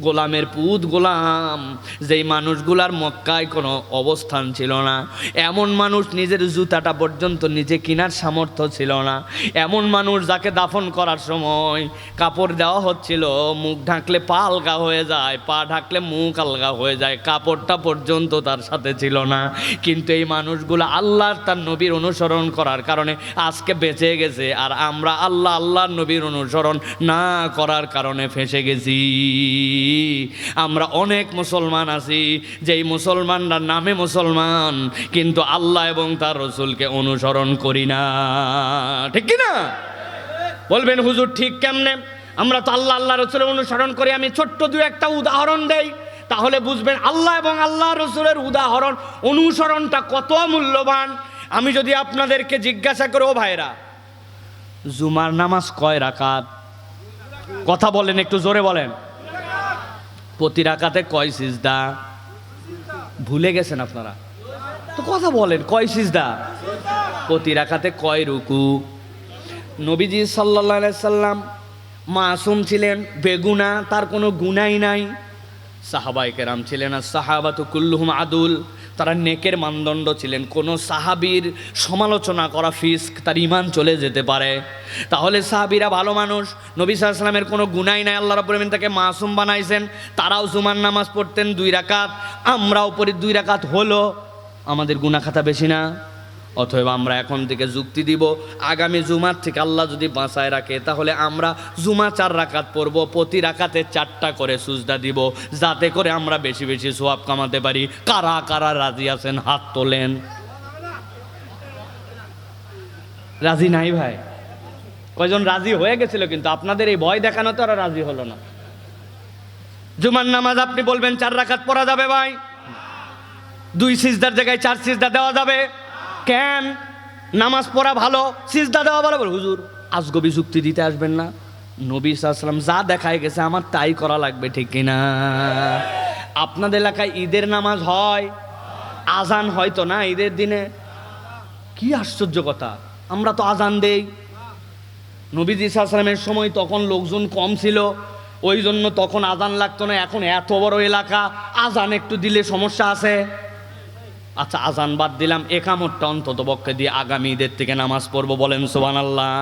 গোলামের পুত গোলাম, যেই মানুষগুলার মক্কায় কোনো অবস্থান ছিল না, এমন মানুষ নিজের জুতাটা পর্যন্ত নিজে কেনার সামর্থ্য ছিল না, এমন মানুষ যাকে দাফন করার সময় কাপড় দেওয়া হচ্ছিল, মুখ ঢাকলে পা আলগা হয়ে যায়, পা ঢাকলে মুখ আলগা হয়ে যায়, কাপড়টা পর্যন্ত তার সাথে ছিল না, কিন্তু এই মানুষগুলো আল্লাহর তার নবীর অনুসরণ করার কারণে আজকে বেঁচে গেছে। আর আমরা আল্লাহর নবীর অনুসরণ না করার কারণে ফেঁসে গেছি। আমরা অনেক মুসলমান আছি, যেই মুসলমানরা নামে মুসলমান, কিন্তু আল্লাহ এবং তার রাসূলকে অনুসরণ করি না, ঠিক কি না? বলবেন হুজুর ঠিক কেমনে? আমরা তো আল্লাহ রাসূলের অনুসরণ করি। আমি ছোট্ট 2-1টা উদাহরণ দেই, তাহলে বুঝবেন আল্লাহ এবং আল্লাহ রাসূলের উদাহরণ, অনুসরণটা কত মূল্যবান। আমি যদি আপনাদেরকে জিজ্ঞাসা করি, ও ভাইরা, জুমার নামাজ কয় রাকাত? কথা বলেন, একটু জোরে বলেন। প্রতি রাকাতে কয় সিজদা? ভুলে গেছেন আপনারা তো, কথা বলেন, কয় সিজদা? প্রতি রাকাতে কয় রুকু? নবীজি সাল্লাল্লাহু আলাইহি সাল্লাম মাসুম ছিলেন, বেগুনা, তার কোনো গুনাই নাই। সাহাবায়ে কেরাম ছিলেন আর সাহাবাতু কুল্লুহুম আদুল, তারা নেকের মানদণ্ড ছিলেন। কোনো সাহাবীর সমালোচনা করা ফিস্ক, তার ঈমান চলে যেতে পারে। তাহলে সাহাবীরা ভালো মানুষ, নবী সাল্লাল্লাহু আলাইহি ওয়াসাল্লামের কোনো গুনাহ নাই, আল্লাহ রাব্বুল আলামিন তাকে মাসুম বানাইছেন। তারাও জুমার নামাজ পড়তেন 2 রাকাত, আমরাও পড়ি 2 রাকাত, হলো আমাদের গুনাহ খাতা বেশি না? অতএব আমরা এখন থেকে যুক্তি দিব, আগামী জুমার থেকে আল্লাহ যদি বাঁচায় রাখে তাহলে আমরা জুমা 4 রাকাত পড়ব, প্রতি রাকাতে 4টা করে সুজদা দিব, যাতে করে আমরা বেশি বেশি সওয়াব কামাতে পারি। কারা কারা রাজি আছেন হাত তোলেন। রাজি নাই ভাই? কয়জন রাজি হয়ে গেছিল, কিন্তু আপনাদের এই ভয় দেখানোতে ওরা রাজি হলো না। জুমার নামাজ আপনি বলবেন 4 রাকাত পড়া যাবে ভাই? 2 সিজদার জায়গায় 4 সিজদা দেওয়া যাবে? কেন? নামাজ পড়া ভালো, সিজদা দেওয়া ভালো? হুজুর আজগবি যুক্তি দিতে আসবেন না। নবী সাল্লাল্লাহু আলাইহি ওয়াসাল্লাম যা দেখায় গেছে আমার তাই করা লাগবে, ঠিক কিনা? আপনাদের এলাকায় ঈদের নামাজ হয়, আজান হয়তো না ঈদের দিনে? কি আশ্চর্য কথা, আমরা তো আজান দেই। নবীজি সাল্লাল্লাহু আলাইহি ওয়াসাল্লামের সময় তখন লোকজন কম ছিল, ওই জন্য তখন আজান লাগতো না। এখন এত বড় এলাকা, আজান একটু দিলে সমস্যা আছে। আচ্ছা আজান বাদ দিলাম, একামতটা অন্তত পক্ষে দিয়ে আগামী ঈদের থেকে নামাজ পড়বো, বলেন সুবহানাল্লাহ।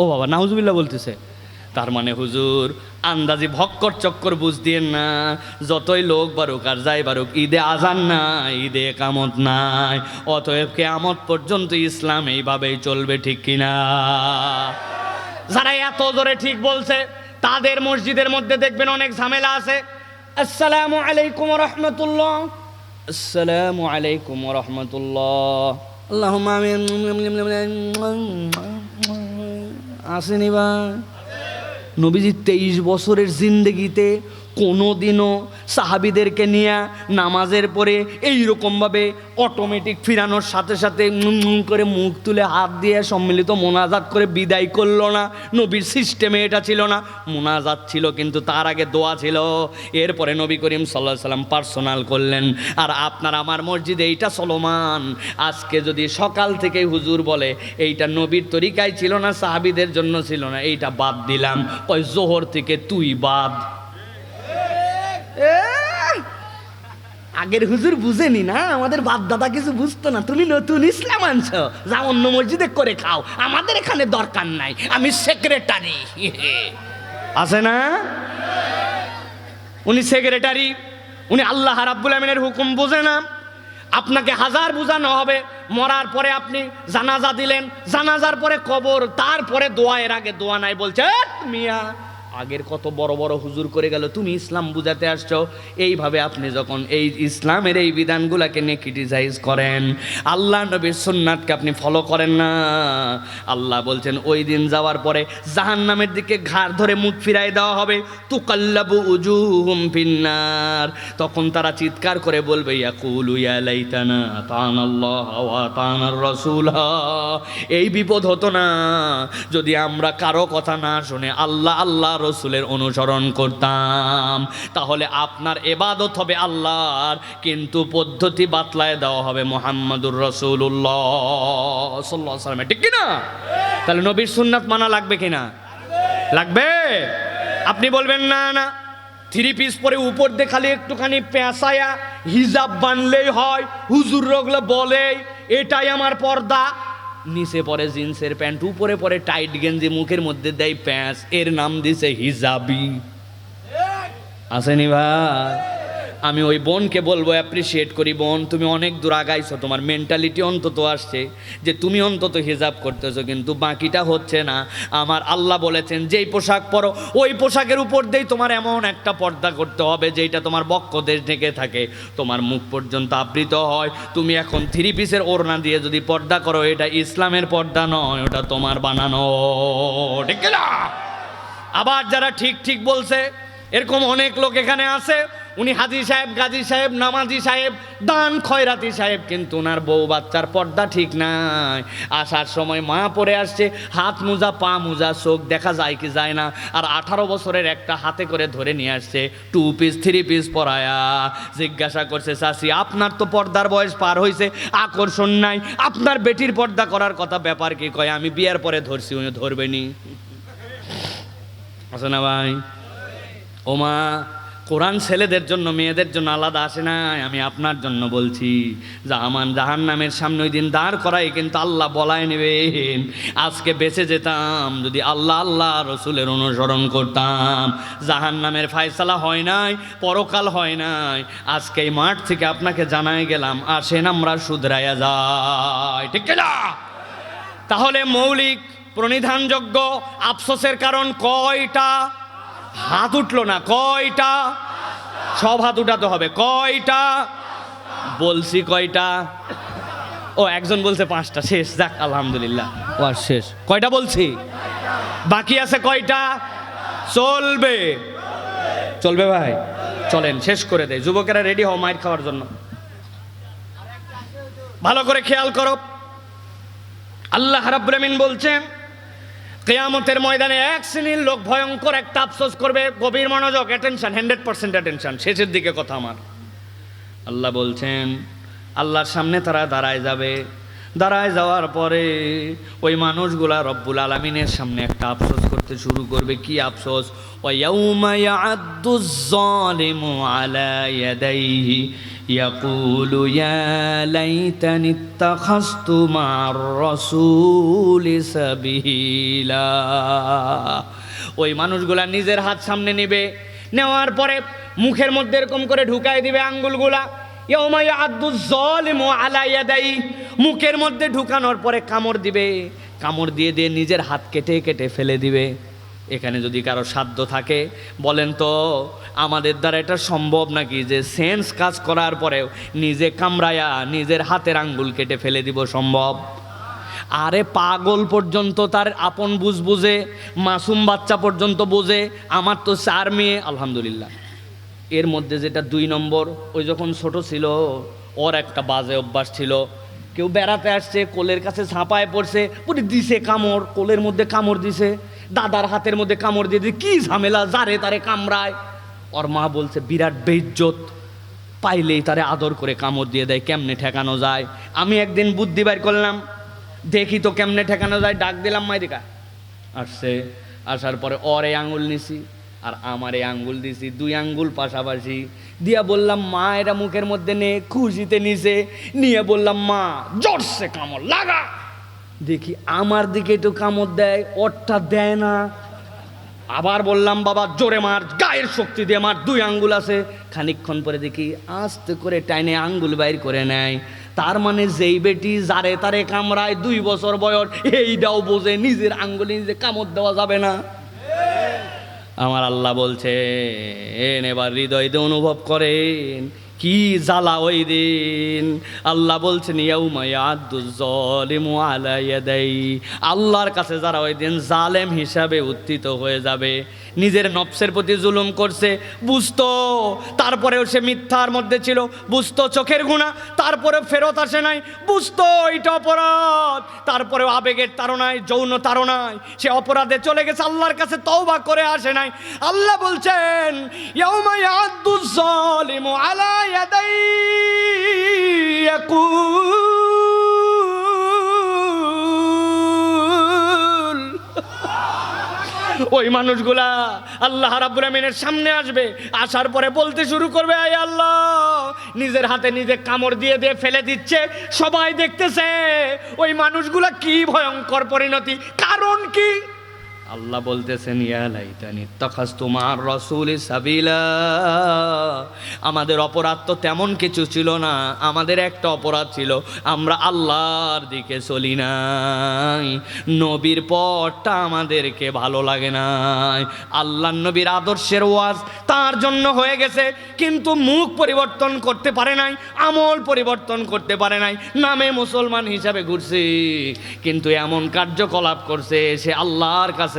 ও বাবা নাউজুবিল্লাহ বলতেছে। তার মানে হুজুর আন্দাজি ভক্কর চক্কর বুঝ দিয়েন না। যতই লোক বারুক আর যাই বারুক, ঈদে আজান নাই, ঈদে একামত নাই। অতএব কিয়ামত পর্যন্ত ইসলাম এইভাবেই চলবে, ঠিক কিনা? যারা এত জোরে ঠিক বলছে তাদের মসজিদের মধ্যে দেখবেন অনেক ঝামেলা আছে। আসসালামু আলাইকুম ওয়া রাহমাতুল্লাহ, আসসালামু আলাইকুম ওয়া রাহমাতুল্লাহ, আল্লাহুম্মা আমিন। আসেনি ভাই? নবীজি 23 বছরের জিন্দেগিতে কোনোদিনও সাহাবীদেরকে নিয়ে নামাজের পরে এইরকমভাবে অটোমেটিক ফিরানোর সাথে সাথে করে মুখ তুলে হাত দিয়ে সম্মিলিত মোনাজাত করে বিদায় করলো না। নবীর সিস্টেমে এটা ছিল না। মোনাজাত ছিল কিন্তু তার আগে দোয়া ছিল, এরপরে নবী করিম সাল্লাল্লাহু আলাইহি সাল্লাম পার্সোনাল করলেন। আর আপনার আমার মসজিদে এইটা চলমান। আজকে যদি সকাল থেকে হুজুর বলে এইটা নবীর তরিকায় ছিল না, সাহাবীদের জন্য ছিল না, এইটা বাদ দিলাম, ওই জোহর থেকে তুই বাদ। আগের হুজুর বুঝেনি না, আমাদের বাপ দাদা কিছু বুঝতো না। তুমি নতুন ইসলাম আনছো, যা অন্য মসজিদে করে খাও, আমাদের এখানে দরকার নাই, আমি সেক্রেটারি। আছে না? উনি সেক্রেটারি, উনি আল্লাহ রাব্বুল আমিনের হুকুম বোঝে না। আপনাকে হাজার বোঝানো হবে, মরার পরে আপনি জানাজা দিলেন, জানাজার পরে কবর, তারপরে দোয়া, এর আগে দোয়া নাই বলছে। মিয়া আগের কত বড় বড় হুজুর করে গেল, তুমি ইসলাম বুঝাতে আসছো। এইভাবে আপনি যখন এই ইসলামের এই বিধানগুলোকে নিয়ে ক্রিটিসাইজ করেন, আল্লাহ নবীর সুন্নাতকে আপনি ফলো করেন না। আল্লাহ বলছেন ওই দিন যাওয়ার পরে জাহান্নামের দিকে ঘাড় ধরে মুখ ফিরাই দেওয়া হবে, তুকাল্লাবু উজুহুম ফিন্নার। তখন তারা চিৎকার করে বলবে, ইয়াকুলু ইয়া লাইতানা আতানাল্লাহ ওয়া আতানার রাসূল। এই বিপদ হতো না যদি আমরা কারো কথা না শুনে আল্লাহ আল্লাহ রসুলের অনুসরণ করতাম। তাহলে আপনার ইবাদত হবে আল্লাহর, কিন্তু পদ্ধতি বাতলায় দেওয়া হবে মুহাম্মাদুর রাসূলুল্লাহ সাল্লাল্লাহু আলাইহি ওয়াসাল্লাম, ঠিক কিনা? তাহলে নবীর সুন্নাত মানা লাগবে কিনা? লাগবে। আপনি বলবেন না না 3 পিস পরে উপর দিয়ে খালি একটুখানি পেঁচায়া হিজাব বানলেই হয়, হুজুর ওগুলো বলে এটাই আমার পর্দা। নিচে পরে জিন্সের প্যান্ট, উপরে পরে টাইট গেঞ্জি, মুখের মধ্যে দেয় প্যাঁচ, এর নাম দিছে হিজাবি। আসেনি ভাই? আমি ওই বোনকে বলবো, অ্যাপ্রিসিয়েট করি বোন, তুমি অনেক দূর আগাইছো, তোমার মেন্টালিটি অন্তত আসছে যে তুমি অন্তত হিজাব করতেছো, কিন্তু বাকিটা হচ্ছে না। আমার আল্লাহ বলেছেন যেই পোশাক পরো ওই পোশাকের উপর দিয়েই তোমার এমন একটা পর্দা করতে হবে যেটা তোমার বক্ষদেশ ঢেকে থাকে, তোমার মুখ পর্যন্ত আবৃত হয়। তুমি এখন 3 পিসের ওড়না দিয়ে যদি পর্দা করো, এটা ইসলামের পর্দা নয়, ওটা তোমার বানানো, ঠিক না? আবার যারা ঠিক ঠিক বলছে, এরকম অনেক লোক এখানে আছে, উনি হাজি সাহেব, গাজী সাহেব, নামাজি সাহেব, দান খয়রাতি সাহেব, কিন্তু ওনার বউ বাচ্চার পর্দা ঠিক নাই। আসার সময় মা পরে আসছে, হাত মোজা, পা মোজা, চোখ দেখা যায় কি যায় না, আর 18 বছরের একটা হাতে করে ধরে নিয়ে আসছে 2 পিস 3 পিস পরায়া। জিজ্ঞাসা করছে, চাচি আপনার তো পর্দার বয়স পার হয়েছে, আকর্ষণ নাই, আপনার বেটির পর্দা করার কথা, ব্যাপার কি? কয় আমি বিয়ার পরে ধরছি, উনি ধরবেনি। আছে না ভাই? ও মা, কোরআন ছেলেদের জন্য মেয়েদের জন্য আলাদা আসে না, আমি আপনার জন্য বলছি। জাহান্নামের সামনে ওই দিন দাঁড় করাই কিন্তু আল্লাহ বলায় নেবেন। আজকে বেঁচে যেতাম যদি আল্লাহ রসুলের অনুসরণ করতাম। জাহান্নামের ফায়সালা হয় নাই, পরকাল হয় নাই। আজকে এই মাঠ থেকে আপনাকে জানাই গেলাম, আসেন আমরা শুধরাইয়া যাই, ঠিক না? তাহলে মৌলিক প্রণিধানযোগ্য আফসোসের কারণ কয়টা? হাত উঠলো না, কয়টা? সব হাত উঠাতে হবে। কয়টা বলছি? কয়টা? ও একজন বলছে 5টা। শেষ, যাক আলহামদুলিল্লাহ, ওয়াজ শেষ। কয়টা বলছি? বাকি আছে কয়টা? চলবে, চলবে ভাই, চলেন শেষ করে দেয়। যুবকেরা রেডি হও মাইর খাওয়ার জন্য। ভালো করে খেয়াল করো, আল্লাহ রাব্বুল আমিন বলছেন কিয়ামতের ময়দানে এক শ্রেণীর লোক ভয়ঙ্কর একটা আফসোস করবে। গভীর মনোযোগ, অ্যাটেনশন, 100% অ্যাটেনশন, শেষের দিকে কথা আমার। আল্লাহ বলছেন আল্লাহর সামনে তারা দাঁড়ায় যাবে। দাঁড়ায় যাওয়ার পরে ওই মানুষগুলা রব্বুল আলামিনের সামনে একটা আফসোস করতে শুরু করবে। কি আফসোস? ওয়ায়াউমা ইয়া'আদ্দুজ যালিমু আলা ইয়াদাইহি ইয়াকুলু ইয়া লাইতানি ইত্তাখাযতু মা'আর রাসূলি সাবিলা। ওই মানুষগুলা নিজের হাত সামনে নেবে, নেওয়ার পরে মুখের মধ্যে এরকম করে ঢুকাই দিবে আঙ্গুলগুলা। ইয়াউমা ইয়া'আদ্দুজ যালিমু আলা ইয়াদাইহি, মুখের মধ্যে ঢুকানোর পরে কামড় দিবে, কামড় দিয়ে দিয়ে নিজের হাত কেটে কেটে ফেলে দিবে। এখানে যদি কারো সাধ্য থাকে বলেন তো আমাদের দ্বারা এটা সম্ভব নাকি যে সেন্স কাজ করার পরেও নিজে কামড়ায়া নিজের হাতের আঙ্গুল কেটে ফেলে দিব? সম্ভব? আরে পাগল পর্যন্ত তার আপন বুঝে, মাসুম বাচ্চা পর্যন্ত বোঝে। আমার তো 4 মেয়ে আলহামদুলিল্লাহ। এর মধ্যে যেটা 2 নম্বর, ওই যখন ছোট ছিল ওর একটা বাজে অভ্যাস ছিল। কেউ বেড়াতে আসছে, কোলের কাছে ঝাঁপায় পড়ছে, পুরো দিছে কামড়, কোলের মধ্যে কামড় দিছে, দাদার হাতের মধ্যে কামড় দিয়ে দিয়ে কি ঝামেলা, যারে তারে কামড়ায়। ওর মা বলছে বিরাট বেইজ্জত, পাইলেই তারে আদর করে কামড় দিয়ে দেয়, কেমনে ঠেকানো যায়? আমি একদিন বুদ্ধি বাইর করলাম, দেখি তো কেমনে ঠেকানো যায়। ডাক দিলাম মাইদিকা, আসছে। আসার পরে ওর এই আঙুল নিছি আর আমার এই আঙ্গুল দিছি, 2 আঙ্গুল পাশাপাশি দিয়া বললাম মা এটা মুখের মধ্যে নে। খুশিতে নিছে, নিয়ে বললাম মা জোরসে কামড় লাগা। দেখি আমার দিকে একটু কামড় দেয়, ওরটা দেয় না। আবার বললাম বাবা জোরে মার, গায়ের শক্তি দিয়ে মার, 2 আঙ্গুল আছে। খানিকক্ষণ পরে দেখি আস্তে করে টাইনে আঙ্গুল বাইর করে নেয়। তার মানে যেই বেটি যারে তারে কামড়ায় 2 বছর বয়স, এইটাও বোঝে নিজের আঙ্গুলে নিজে কামড় দেওয়া যাবে না। আমার আল্লাহ বলছে এবার হৃদয় দিয়ে অনুভব করেন কি জ্বালা ওই দিন। আল্লাহ বলছেন ইয়াউমা ইয়া'আদ্দুজ যালিমু আলা ইয়াদাইহি, আল্লাহর কাছে যারা ওই দিন জালেম হিসাবে উত্থিত হয়ে যাবে, নিজের নফসের প্রতি জুলুম করছে, বুঝতো তারপরেও সে মিথ্যার মধ্যে ছিল, বুঝতো চোখের গুনাহ তারপরেও ফেরত আসে নাই, বুঝতো এটা অপরাধ তারপরেও আবেগের তাড়নায়, যৌন তাড়নায় সে অপরাধে চলে গেছে, আল্লাহর কাছে তওবা করে আসে নাই। আল্লাহ বলছেন ইয়াউমা ইয়া'আদ্দুজ যালিমু আলা ইয়াদাইহি ইয়াকুল, ওই মানুষগুলা আল্লাহ রাব্বুল আমিনের সামনে আসবে। আসার পরে বলতে শুরু করবে আয় আল্লাহ, নিজের হাতে নিজে কামড় দিয়ে দিয়ে ফেলে দিচ্ছে, সবাই দেখতেছে। ওই মানুষগুলা কি ভয়ঙ্কর পরিণতি, কারণ কি? আল্লাহ বলতেছেন ইয়া লাইতানি ইত্তাখাযতু মা'আর রাসূলি সাবিলা, আমাদের অপরাধ তো তেমন কিছু ছিল না, আমাদের একটা অপরাধ ছিল আমরা আল্লাহর দিকে চলি নাই, নবীর পথটা আমাদেরকে ভালো লাগে নাই। আল্লাহর নবীর আদর্শের ওয়াজ তার জন্য হয়ে গেছে, কিন্তু মুখ পরিবর্তন করতে পারে নাই, আমল পরিবর্তন করতে পারে নাই। নামে মুসলমান হিসাবে ঘুরছে, কিন্তু এমন কার্যকলাপ করছে সে আল্লাহর কাছে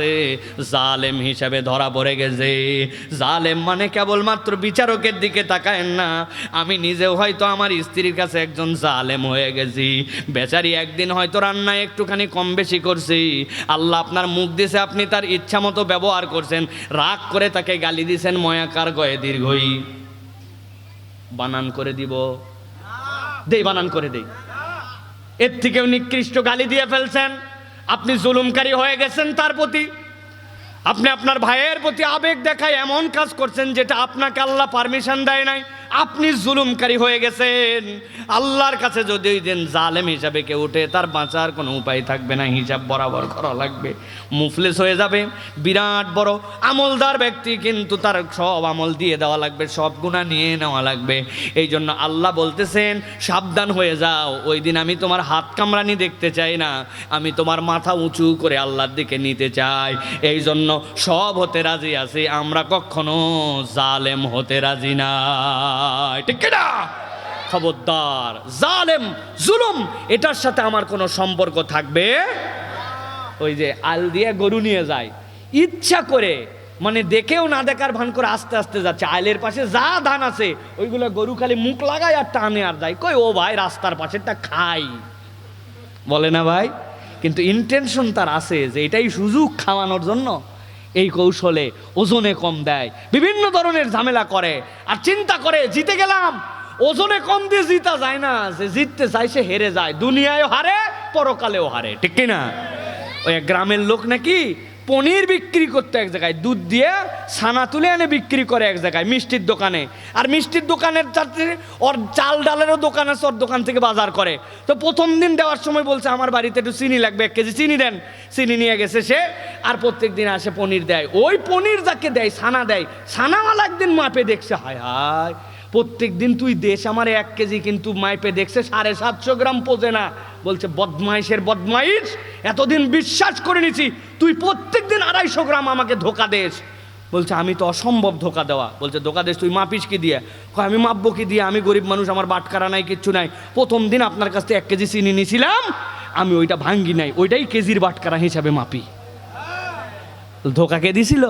জালেম হিসাবে ধরা পড়ে গেছে। জালেম মানে কেবলমাত্র বিচারকের দিকে তাকায়েন না, আমি নিজেও হয়তো আমার স্ত্রীর কাছে একজন জালেম হয়ে গেছি। বেচারি একদিন হয়তো রান্নায় একটুখানি কম বেশি করছি, আল্লাহ আপনার মুখ দিয়েছে, আপনি তার ইচ্ছা মতো ব্যবহার করছেন, রাগ করে তাকে গালি দিয়েছেন ময়াকার গয়ে দীর্ঘই। বানান করে দিব, দেই বানান করে দেই, এর থেকেও নিকৃষ্ট গালি দিয়ে ফেলছেন, আপনি জুলুমকারী হয়ে গেছেন তার প্রতি। আপনি আপনার ভাইয়ের প্রতি আবেগ দেখায় এমন কাজ করছেন যেটা আপনাকে আল্লাহ পারমিশন দেয় নাই, আপনি জুলুমকারী হয়ে গেছেন। আল্লাহর কাছে যদি ওই দিন জালেম হিসাবে কেউ উঠে, তার বাঁচার কোনো উপায় থাকবে না, হিসাব বরাবর করা লাগবে, মুফলিস হয়ে যাবে। বিরাট বড় আমলদার ব্যক্তি, কিন্তু তার সব আমল দিয়ে দেওয়া লাগবে, সব গুনাহ নিয়ে নেওয়া লাগবে। এই জন্য আল্লাহ বলতেছেন সাবধান হয়ে যাও, ওই দিন আমি তোমার হাত কামড়ানি দেখতে চাই না, আমি তোমার মাথা উঁচু করে আল্লাহর দিকে নিতে চাই। এই জন্য সব হতে রাজি আছি, আমরা কখনো জালেম হতে রাজি না, ঠিক না? খবরদার, জালেম জুলুম এটার সাথে আমার কোনো সম্পর্ক থাকবে। ওই যে আল দিয়ে গরু নিয়ে যায়, ইচ্ছা করে, মানে দেখেও না দেখার ভান করে আস্তে আস্তে যাচ্ছে, আইলের পাশে যা ধান আছে ওইগুলো গরু খালি মুখ লাগায় আর টানে আর যায়, কই ও ভাই রাস্তার পাশেরটা খাই, বলে না ভাই? কিন্তু ইন্টেনশন তার আছে যে এটাই সুযোগ খাওয়ানোর জন্য, এই কৌশলে ওজনে কম দেয়, বিভিন্ন ধরনের ঝামেলা করে, আর চিন্তা করে জিতে গেলাম। ওজনে কম দিয়ে জিতা যায় না, যে জিততে চাই সে হেরে যায়, দুনিয়ায়ও হারে পরকালেও হারে, ঠিক কিনা? ওই এক গ্রামের লোক নাকি পনির বিক্রি করতে এক জায়গায়, দুধ দিয়ে ছানা তুলে এনে বিক্রি করে এক জায়গায় মিষ্টির দোকানে, আর মিষ্টির দোকানের চারটে ওর চাল ডালেরও দোকান আছে, ওর দোকান থেকে বাজার করে। তো প্রথম দিন দেওয়ার সময় বলছে আমার বাড়িতে একটু চিনি লাগবে, 1 কেজি চিনি দেন। চিনি নিয়ে গেছে সে, আর প্রত্যেক দিন আসে পনির দেয়। ওই পনির যাকে দেয়, ছানা দেয়, ছানাওয়ালা একদিন মাপে দেখছে, হায় হায় প্রত্যেক দিন তুই দেশ আমার 1 কেজি, কিন্তু মাইপে দেখছে 750 গ্রাম পোজে না। বলছে বদমাইশের বদমাইশ, এতদিন বিশ্বাস করে নিছি, তুই প্রত্যেক দিন 250 গ্রাম আমাকে ধোকা দেস। বলছে আমি তো অসম্ভব ধোকা দেওয়া। বলছে ধোকা দেস তুই মাপিস কি দিয়ে? আমি মাপবো কি দিয়ে, আমি গরিব মানুষ, আমার বাটকারা নাই, কিচ্ছু নাই। প্রথম দিন আপনার কাছ থেকে 1 কেজি চিনি নিয়েছিলাম, আমি ওইটা ভাঙ্গি নাই, ওইটাই কেজির বাটকারা হিসাবে মাপি। ধোকা কে দিছিল?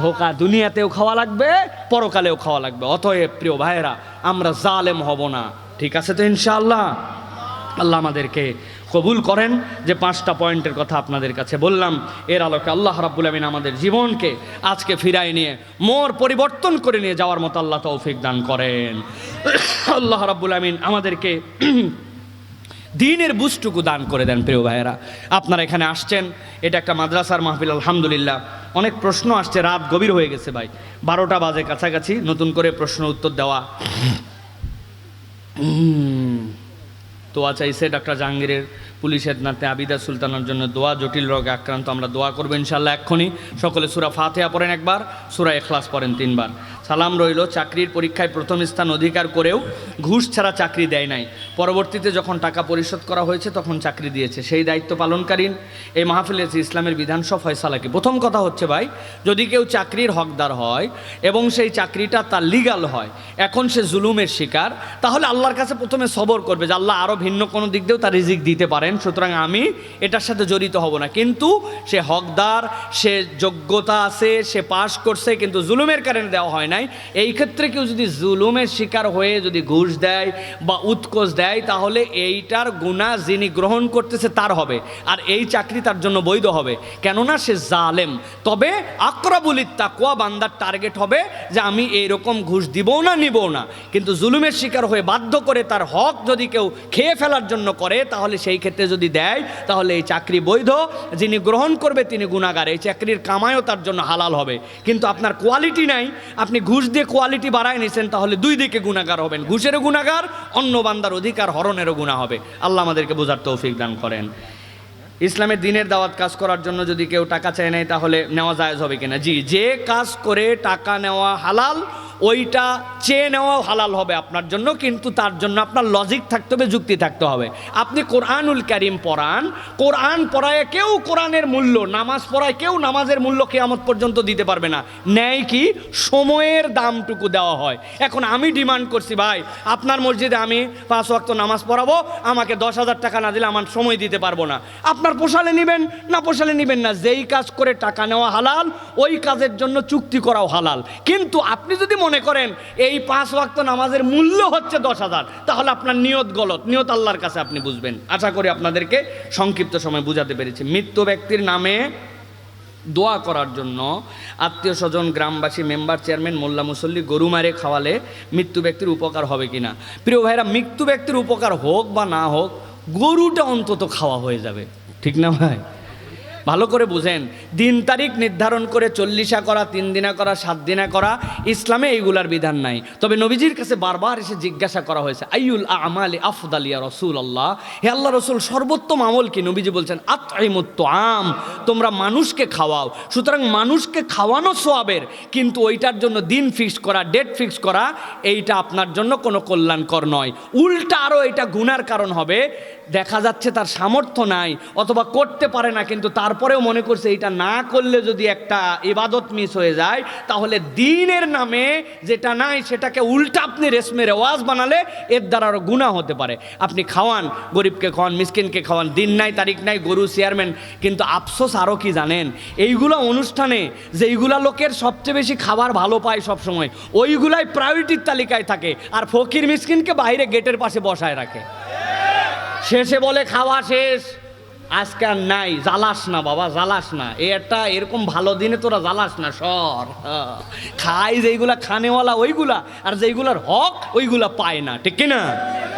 ধোকা দুনিয়াতেও খাওয়া লাগবে, পরকালেও খাওয়া লাগবে। অতএব প্রিয় ভাইয়েরা, আমরা জালেম হব না, ঠিক আছে তো ইনশাআল্লাহ? আল্লাহ আমাদেরকে কবুল করেন। যে 5টা পয়েন্টের কথা আপনাদের কাছে বললাম, এর আলোকে আল্লাহ রাব্বুল আমিন আমাদের জীবনকে আজকে ফিরায় নিয়ে মোর পরিবর্তন করে নিয়ে যাওয়ার মতো আল্লাহ তৌফিক দান করেন। আল্লাহ রাব্বুল আমিন আমাদেরকে দ্বীনের বুঝটুকু দান করে দেন। প্রিয় ভাইয়েরা, আপনারা এখানে আসছেন, এটা একটা মাদ্রাসার মাহফিল, আলহামদুলিল্লাহ। অনেক প্রশ্ন আসছে, রাত গভীর হয়ে গেছে ভাই, 12টা বাজে কাছাকাছি, নতুন করে প্রশ্ন উত্তর দেওয়া। দোয়া চাইছে ডক্টর জাহাঙ্গীরের পুলিশের নাতে আবিদা সুলতানের জন্য দোয়া, জটিল রোগে আক্রান্ত, আমরা দোয়া করবো ইনশাল্লাহ এক্ষুনি। সকলে সূরা ফাতিহা পড়েন একবার, সূরা ইখলাস পড়েন 3 বার। সালাম রইল, চাকরির পরীক্ষায় প্রথম স্থান অধিকার করেও ঘুষ ছাড়া চাকরি দেয় নাই, পরবর্তীতে যখন টাকা পরিশোধ করা হয়েছে তখন চাকরি দিয়েছে, সেই দায়িত্ব পালনকারীন এই মাহফিলে ইসলামের বিধানসভা ফয়সালা কি? প্রথম কথা হচ্ছে ভাই, যদি কেউ চাকরির হকদার হয় এবং সেই চাকরিটা তার লিগাল হয়, এখন সে জুলুমের শিকার, তাহলে আল্লাহর কাছে প্রথমে সবর করবে যে আল্লাহ আরও ভিন্ন কোনো দিক দিয়েও তার রিজিক দিতে পারেন, সুতরাং আমি এটার সাথে জড়িত হব না। কিন্তু সে হকদার, সে যোগ্যতা আছে, সে পাশ করছে, কিন্তু জুলুমের কারণে দেওয়া হয় নাই। এই ক্ষেত্রে কেউ যদি জুলুমের শিকার হয়ে যদি ঘুষ দেয় বা উৎকোচ দেয়, তাহলে এইটার গুনাহ যিনি গ্রহণ করতেছে তার হবে, আর এই চাকরি তার জন্য বৈধ হবে, কেননা সে জালেম। তবে আকরাবুলিত তাকওয়া বান্দার টার্গেট হবে যে আমি এইরকম ঘুষ দিবও না, নিবও না। কিন্তু জুলুমের শিকার হয়ে বাধ্য করে তার হক যদি কেউ খেয়ে ফেলার জন্য করে, তাহলে সেই ক্ষেত্রে যদি দেয়, তাহলে এই চাকরি বৈধ, যিনি গ্রহণ করবে তিনি গুনাহগার, এই চাকরির কামাইও তার জন্য হালাল হবে। কিন্তু আপনার কোয়ালিটি নাই, আপনি ঘুষ দিয়ে কোয়ালিটি বাড়ায় নিছেন, তাহলে দুই দিকে গুনাহগার হবেন, ঘুষেরও গুনাহগার, অন্য বান্দার অধিকার হরণেরও গুনাহ হবে। আল্লাহ আমাদেরকে বোঝার তৌফিক দান করেন। ইসলামের দ্বীনের দাওয়াত কাজ করার জন্য যদি কেউ টাকা চায় নেয়, তাহলে নেওয়া জায়েজ হবে কিনা? জি, যে কাজ করে টাকা নেওয়া হালাল, ওইটা চেয়ে নেওয়াও হালাল হবে আপনার জন্য, কিন্তু তার জন্য আপনার লজিক থাকতে হবে, যুক্তি থাকতে হবে। আপনি কোরআনুল কারীম পড়ান, কোরআন পড়ায় কেউ কোরআনের মূল্য, নামাজ পড়ায় কেউ নামাজের মূল্য কিয়ামত পর্যন্ত দিতে পারবে না। ন্যায় কি? সময়ের দামটুকু দেওয়া হয়। এখন আমি ডিমান্ড করছি, ভাই আপনার মসজিদে আমি 5 ওয়াক্ত নামাজ পড়াবো, আমাকে 10,000 টাকা না দিলে আমার সময় দিতে পারবো না। আপনার পোষালে নেবেন, না পোষালে নেবেন না। যেই কাজ করে টাকা নেওয়া হালাল, ওই কাজের জন্য চুক্তি করাও হালাল। কিন্তু আপনি যদি মনে করেন এই 5 ওয়াক্ত নামাজের মূল্য হচ্ছে 10,000, তাহলে আপনার নিয়ত গলত, নিয়ত আল্লাহর কাছে আপনি বুঝবেন। আশা করি আপনাদেরকে সংক্ষিপ্ত সময় বুঝাতে পেরেছি। মৃত্যু ব্যক্তির নামে দোয়া করার জন্য আত্মীয় স্বজন, গ্রামবাসী, মেম্বার, চেয়ারম্যান, মোল্লা, মুসল্লি গরু মারে খাওয়ালে মৃত্যু ব্যক্তির উপকার হবে কিনা? প্রিয় ভাইরা, মৃত্যু ব্যক্তির উপকার হোক বা না হোক, গরুটা অন্তত খাওয়া হয়ে যাবে, ঠিক না ভাই? ভালো করে বুঝেন, দিন তারিখ নির্ধারণ করে 40 করা, 3 দিনা করা, 7 দিনা করা, ইসলামে এইগুলার বিধান নাই। তবে নবীজির কাছে বারবার এসে জিজ্ঞাসা করা হয়েছে, আইয়ুল আমালি আফদাল ইয়া রাসূলুল্লাহ, হে আল্লাহ রসুল সর্বোত্তম আমল কি? নবীজি বলছেন আতঈমুত তুআম, তোমরা মানুষকে খাওয়াও। সুতরাং মানুষকে খাওয়ানো সওয়াবের, কিন্তু ওইটার জন্য দিন ফিক্স করা, ডেট ফিক্স করা, এইটা আপনার জন্য কোনো কল্যাণকর নয়। উল্টা আরও এটা গুনার কারণ হবে। দেখা যাচ্ছে তার সামর্থ্য নাই অথবা করতে পারে না, কিন্তু তারপরেও মনে করছে এটা না করলে যদি একটা ইবাদত মিস হয়ে যায়, তাহলে দিনের নামে যেটা নাই সেটাকে উল্টা আপনি রেশমে রেওয়াজ বানালে এর দ্বারা আরও গুনাহ হতে পারে। আপনি খাওয়ান, গরিবকে খাওয়ান, মিসকিনকে খাওয়ান, দিন নাই তারিখ নাই, গরু চেয়ারম্যান, কিন্তু আফসোস আরও কি জানেন, এইগুলো অনুষ্ঠানে যেইগুলা লোকের সবচেয়ে বেশি খাবার ভালো পায় সবসময়, ওইগুলাই প্রায়োরিটির তালিকায় থাকে, আর ফকির মিসকিনকে বাইরে গেটের পাশে বসায় রাখে। শেষে বলে খাওয়া শেষ, আজকে আর নাই, জ্বালাস না বাবা, জ্বালাস না, এটা এরকম ভালো দিনে তোরা জ্বালাস না, সর। খাই যেইগুলা খানেওয়ালা ওইগুলা, আর যেইগুলার হক ওইগুলা পায় না, ঠিক কিনা?